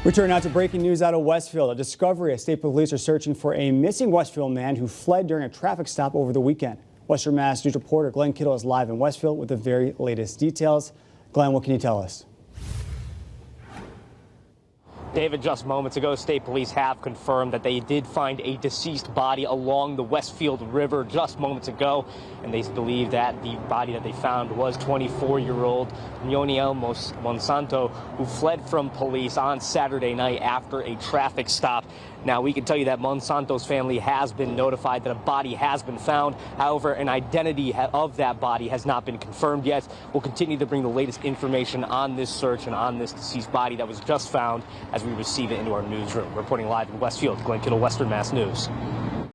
We turn now to breaking news out of Westfield. A discovery. State police are searching for a missing Westfield man who fled during a traffic stop over the weekend. Western Mass News reporter Glenn Kittle is live in Westfield with the very latest details. Glenn, what can you tell us? David, just moments ago, state police have confirmed that they did find a deceased body along the Westfield River just moments ago, and they believe that the body that they found was 24-year-old Yoniel Monsanto, who fled from police on Saturday night after a traffic stop. Now, we can tell you that Monsanto's family has been notified that a body has been found. However, an identity of that body has not been confirmed yet. We'll continue to bring the latest information on this search and on this deceased body that was just found as we receive it into our newsroom. Reporting live in Westfield, Glenn Kittle, Western Mass News.